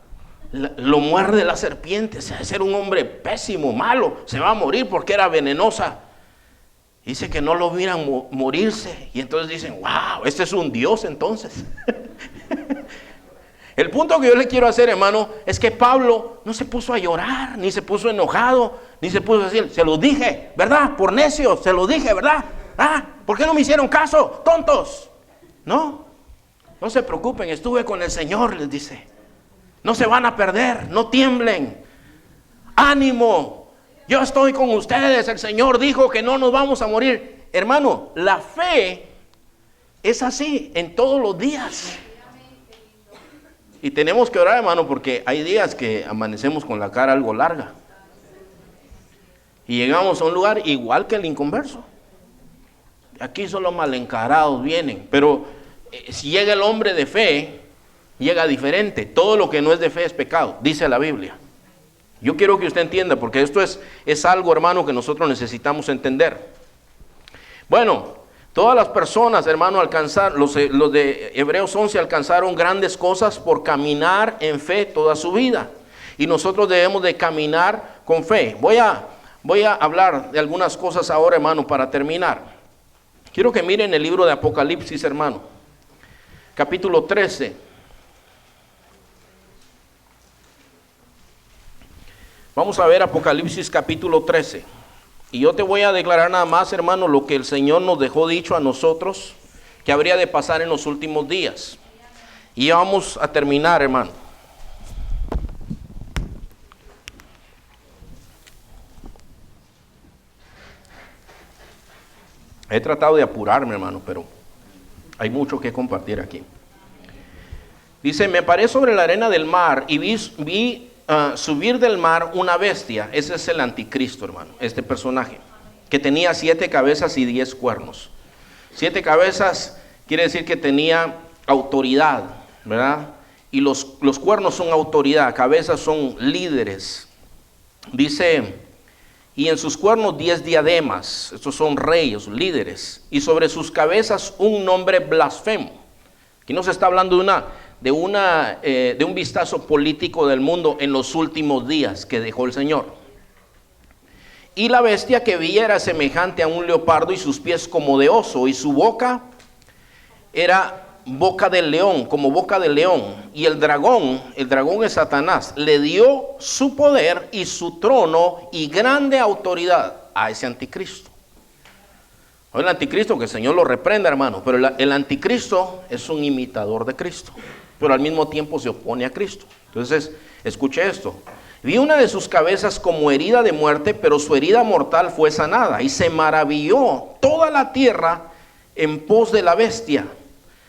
lo muerde la serpiente. Se debe ser un hombre pésimo, malo, se va a morir porque era venenosa. Dice que no lo vieran morirse, y entonces dicen, wow, este es un Dios entonces. El punto que yo le quiero hacer, hermano, es que Pablo no se puso a llorar, ni se puso enojado, ni se puso a decir, se los dije, ¿verdad? Por necios, se los dije, ¿verdad? ¿Por qué no me hicieron caso? Tontos. No se preocupen, estuve con el Señor, les dice. No se van a perder, no tiemblen. Ánimo, yo estoy con ustedes, el Señor dijo que no nos vamos a morir. Hermano, la fe es así en todos los días. Y tenemos que orar, hermano, porque hay días que amanecemos con la cara algo larga. Y llegamos a un lugar igual que el inconverso. Aquí solo mal encarados vienen. Pero si llega el hombre de fe, llega diferente. Todo lo que no es de fe es pecado, dice la Biblia. Yo quiero que usted entienda, porque esto es algo, hermano, que nosotros necesitamos entender. Bueno, todas las personas, hermano, los de Hebreos 11 alcanzaron grandes cosas por caminar en fe toda su vida. Y nosotros debemos de caminar con fe. Voy a hablar de algunas cosas ahora, hermano, para terminar. Quiero que miren el libro de Apocalipsis, hermano. Capítulo 13. Vamos a ver Apocalipsis capítulo 13. Y yo te voy a declarar nada más, hermano, lo que el Señor nos dejó dicho a nosotros que habría de pasar en los últimos días. Y ya vamos a terminar, hermano. He tratado de apurarme, hermano, pero hay mucho que compartir aquí. Dice, me paré sobre la arena del mar y vi subir del mar una bestia. Ese es el anticristo, hermano, este personaje, que tenía 7 cabezas y 10 cuernos. 7 cabezas quiere decir que tenía autoridad, ¿verdad? Y los cuernos son autoridad, cabezas son líderes. Dice, y en sus cuernos 10 diademas, estos son reyes, líderes, y sobre sus cabezas un nombre blasfemo. Aquí no se está hablando de un vistazo político del mundo en los últimos días que dejó el Señor. Y la bestia que vi era semejante a un leopardo y sus pies como de oso, y su boca era boca de león, como boca de león. Y el dragón es Satanás, le dio su poder y su trono y grande autoridad a ese anticristo. O el anticristo, que el Señor lo reprenda, hermano, pero el anticristo es un imitador de Cristo, pero al mismo tiempo se opone a Cristo. Entonces, escuche esto. Vi una de sus cabezas como herida de muerte, pero su herida mortal fue sanada, y se maravilló toda la tierra en pos de la bestia.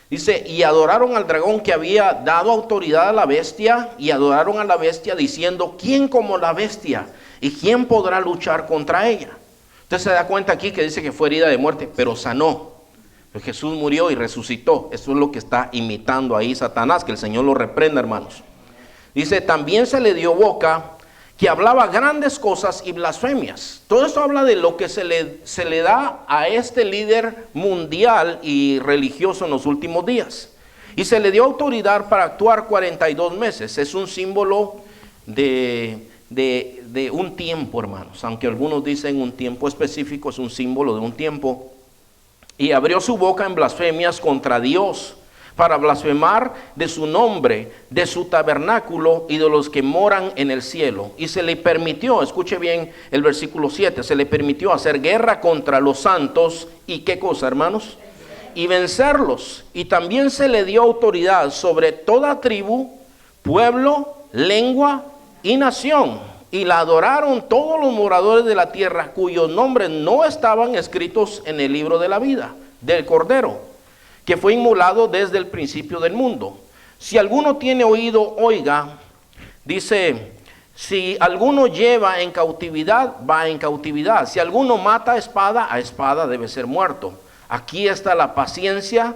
Dice, y adoraron al dragón que había dado autoridad a la bestia, y adoraron a la bestia diciendo, ¿quién como la bestia? ¿Y quién podrá luchar contra ella? Usted se da cuenta aquí que dice que fue herida de muerte, pero sanó. Pues Jesús murió y resucitó. Eso es lo que está imitando ahí Satanás, que el Señor lo reprenda, hermanos. Dice, también se le dio boca que hablaba grandes cosas y blasfemias. Todo esto habla de lo que se le da a este líder mundial y religioso en los últimos días. Y se le dio autoridad para actuar 42 meses. Es un símbolo de un tiempo, hermanos. Aunque algunos dicen un tiempo específico, es un símbolo de un tiempo. Y abrió su boca en blasfemias contra Dios, para blasfemar de su nombre, de su tabernáculo y de los que moran en el cielo. Y se le permitió, escuche bien el versículo 7, se le permitió hacer guerra contra los santos. ¿Y qué cosa, hermanos? Y vencerlos. Y también se le dio autoridad sobre toda tribu, pueblo, lengua y nación. Y la adoraron todos los moradores de la tierra, cuyos nombres no estaban escritos en el libro de la vida del Cordero, que fue inmolado desde el principio del mundo. Si alguno tiene oído, oiga. Dice, si alguno lleva en cautividad, va en cautividad. Si alguno mata a espada debe ser muerto. Aquí está la paciencia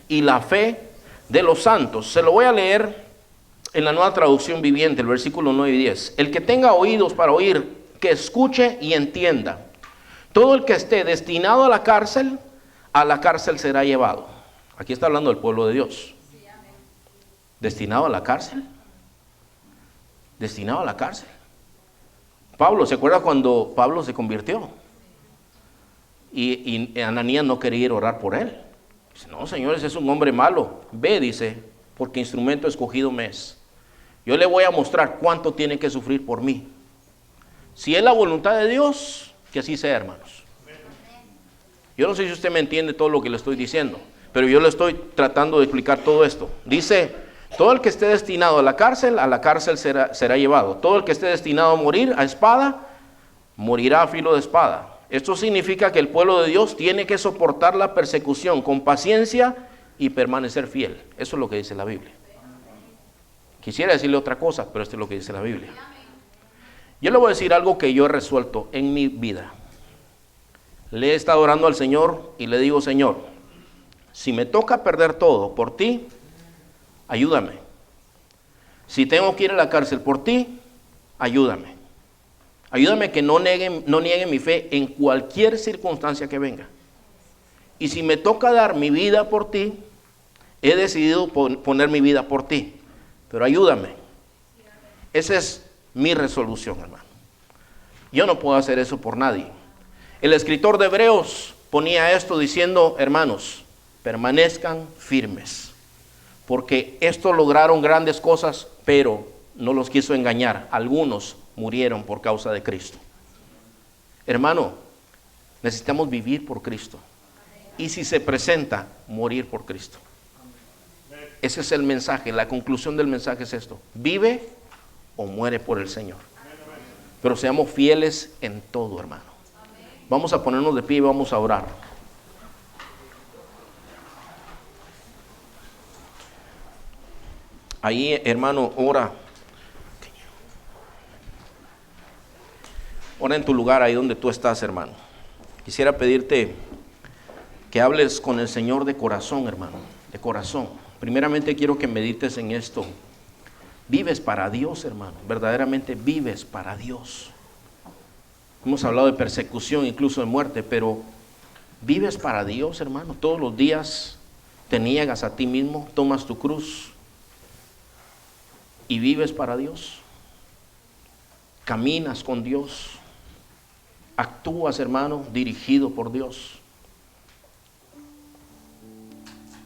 y la fe de los santos. Se lo voy a leer en la Nueva Traducción Viviente, el versículo 9 y 10. El que tenga oídos para oír, que escuche y entienda. Todo el que esté destinado a la cárcel será llevado. Aquí está hablando del pueblo de Dios. ¿Destinado a la cárcel? ¿Destinado a la cárcel? Pablo, ¿se acuerda cuando Pablo se convirtió? Y Ananías no quería ir a orar por él. Dice, no, señores, es un hombre malo. Ve, dice, porque instrumento escogido me es. Yo le voy a mostrar cuánto tiene que sufrir por mí. Si es la voluntad de Dios, que así sea, hermanos. Yo no sé si usted me entiende todo lo que le estoy diciendo, pero yo le estoy tratando de explicar todo esto. Dice, todo el que esté destinado a la cárcel será llevado. Todo el que esté destinado a morir a espada, morirá a filo de espada. Esto significa que el pueblo de Dios tiene que soportar la persecución con paciencia y permanecer fiel. Eso es lo que dice la Biblia. Quisiera decirle otra cosa, pero esto es lo que dice la Biblia. Yo le voy a decir algo que yo he resuelto en mi vida. Le he estado orando al Señor y le digo, Señor, si me toca perder todo por ti, ayúdame. Si tengo que ir a la cárcel por ti, ayúdame. Ayúdame que no niegue mi fe en cualquier circunstancia que venga. Y si me toca dar mi vida por ti, he decidido poner mi vida por ti. Pero ayúdame. Esa es mi resolución, hermano. Yo no puedo hacer eso por nadie. El escritor de Hebreos ponía esto diciendo, hermanos, permanezcan firmes. Porque estos lograron grandes cosas, pero no los quiso engañar. Algunos murieron por causa de Cristo. Hermano, necesitamos vivir por Cristo. Y si se presenta, morir por Cristo. Ese es el mensaje, la conclusión del mensaje es esto. Vive o muere por el Señor. Pero seamos fieles en todo, hermano. Vamos a ponernos de pie y vamos a orar. Ahí, hermano, ora. Ora en tu lugar, ahí donde tú estás, hermano. Quisiera pedirte que hables con el Señor de corazón, hermano, de corazón. Primeramente quiero que medites en esto. Vives para Dios, hermano. Verdaderamente vives para Dios. Hemos hablado de persecución, incluso de muerte, pero vives para Dios, hermano. Todos los días te niegas a ti mismo, tomas tu cruz y vives para Dios. Caminas con Dios. Actúas, hermano, dirigido por Dios.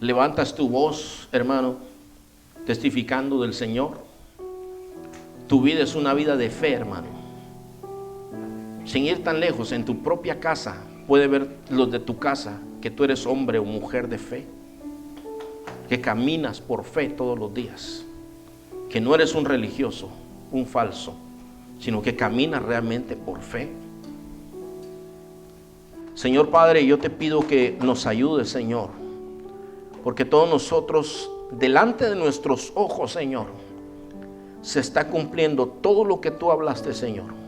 Levantas tu voz, hermano, testificando del Señor. Tu vida es una vida de fe, hermano. Sin ir tan lejos, en tu propia casa, puede ver los de tu casa que tú eres hombre o mujer de fe, que caminas por fe todos los días, que no eres un religioso, un falso, sino que caminas realmente por fe. Señor Padre, yo te pido que nos ayudes, Señor, porque todos nosotros, delante de nuestros ojos, Señor, se está cumpliendo todo lo que tú hablaste, Señor.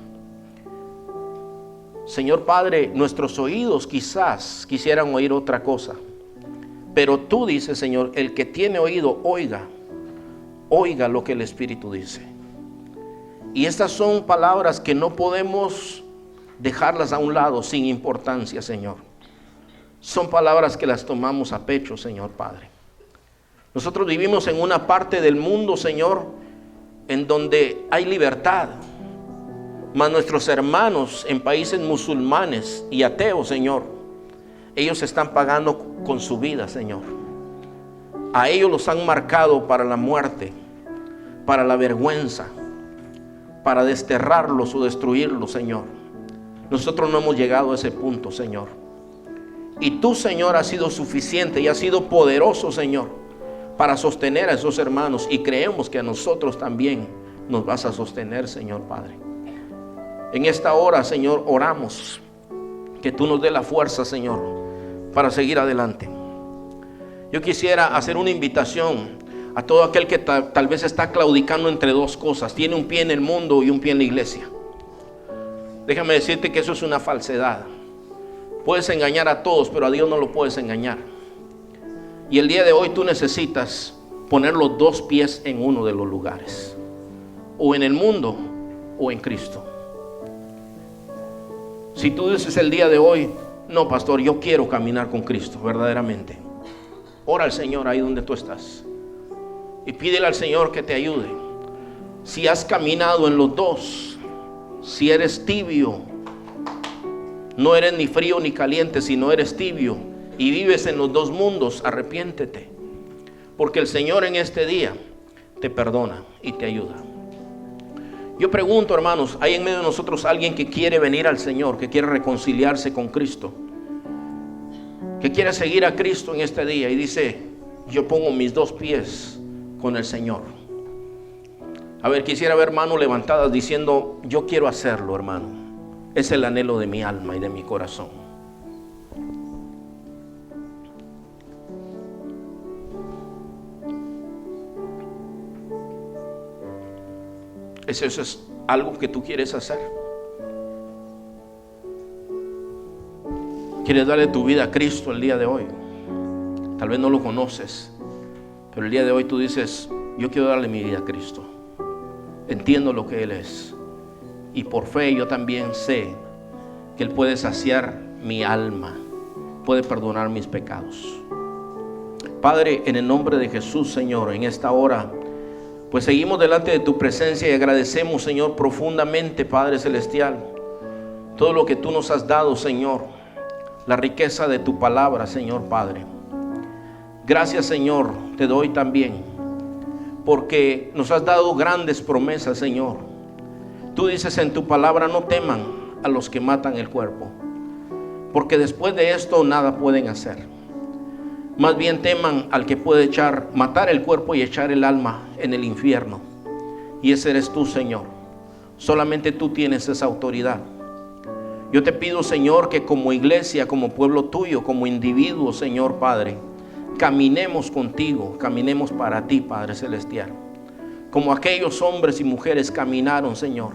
Señor Padre, nuestros oídos quizás quisieran oír otra cosa, pero tú dices, Señor, el que tiene oído, oiga lo que el Espíritu dice. Y estas son palabras que no podemos dejarlas a un lado sin importancia, Señor. Son palabras que las tomamos a pecho, Señor Padre. Nosotros vivimos en una parte del mundo, Señor, en donde hay libertad, mas nuestros hermanos en países musulmanes y ateos, Señor, ellos están pagando con su vida, Señor. A ellos los han marcado para la muerte, para la vergüenza, para desterrarlos o destruirlos, Señor. Nosotros no hemos llegado a ese punto, Señor. Y tú, Señor, has sido suficiente y has sido poderoso, Señor, para sostener a esos hermanos. Y creemos que a nosotros también nos vas a sostener, Señor Padre. En esta hora, Señor, oramos que tú nos dé la fuerza, Señor, para seguir adelante. Yo quisiera hacer una invitación a todo aquel que tal vez está claudicando entre dos cosas. Tiene un pie en el mundo y un pie en la iglesia. Déjame decirte que eso es una falsedad. Puedes engañar a todos, pero a Dios no lo puedes engañar. Y el día de hoy tú necesitas poner los dos pies en uno de los lugares, o en el mundo o en Cristo. Si tú dices el día de hoy, no, pastor, yo quiero caminar con Cristo verdaderamente, ora al Señor ahí donde tú estás y pídele al Señor que te ayude. Si has caminado en los dos, si eres tibio, no eres ni frío ni caliente, sino eres tibio y vives en los dos mundos, arrepiéntete, porque el Señor en este día te perdona y te ayuda. Yo pregunto, hermanos, ¿hay en medio de nosotros alguien que quiere venir al Señor, que quiere reconciliarse con Cristo, que quiere seguir a Cristo en este día y dice, yo pongo mis dos pies con el Señor? A ver, quisiera ver manos levantadas diciendo, yo quiero hacerlo, hermano. Es el anhelo de mi alma y de mi corazón. ¿Eso es algo que tú quieres hacer? ¿Quieres darle tu vida a Cristo el día de hoy? Tal vez no lo conoces, pero el día de hoy tú dices, yo quiero darle mi vida a Cristo. Entiendo lo que Él es. Y por fe yo también sé que Él puede saciar mi alma, puede perdonar mis pecados. Padre, en el nombre de Jesús, Señor, en esta hora, pues seguimos delante de tu presencia y agradecemos, Señor, profundamente, Padre Celestial, todo lo que tú nos has dado, Señor, la riqueza de tu palabra, Señor Padre. Gracias, Señor, te doy también, porque nos has dado grandes promesas, Señor. Tú dices en tu palabra, no teman a los que matan el cuerpo, porque después de esto nada pueden hacer. Más bien teman al que puede matar el cuerpo y echar el alma en el infierno. Y ese eres tú, Señor. Solamente tú tienes esa autoridad. Yo te pido, Señor, que como iglesia, como pueblo tuyo, como individuo, Señor Padre, caminemos contigo, caminemos para ti, Padre Celestial. Como aquellos hombres y mujeres caminaron, Señor.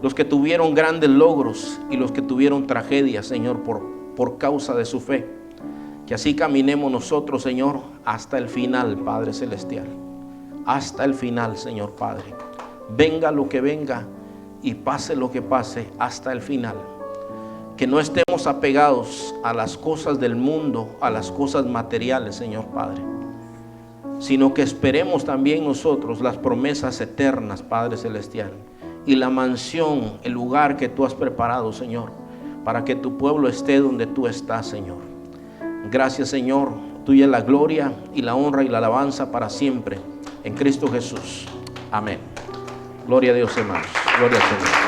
Los que tuvieron grandes logros y los que tuvieron tragedias, Señor, por causa de su fe. Que así caminemos nosotros, Señor, hasta el final, Padre Celestial. Hasta el final, Señor Padre. Venga lo que venga y pase lo que pase, hasta el final. Que no estemos apegados a las cosas del mundo, a las cosas materiales, Señor Padre. Sino que esperemos también nosotros las promesas eternas, Padre Celestial. Y la mansión, el lugar que tú has preparado, Señor, para que tu pueblo esté donde tú estás, Señor. Gracias, Señor, tuya es la gloria y la honra y la alabanza para siempre en Cristo Jesús. Amén. Gloria a Dios, hermanos. Gloria al Señor.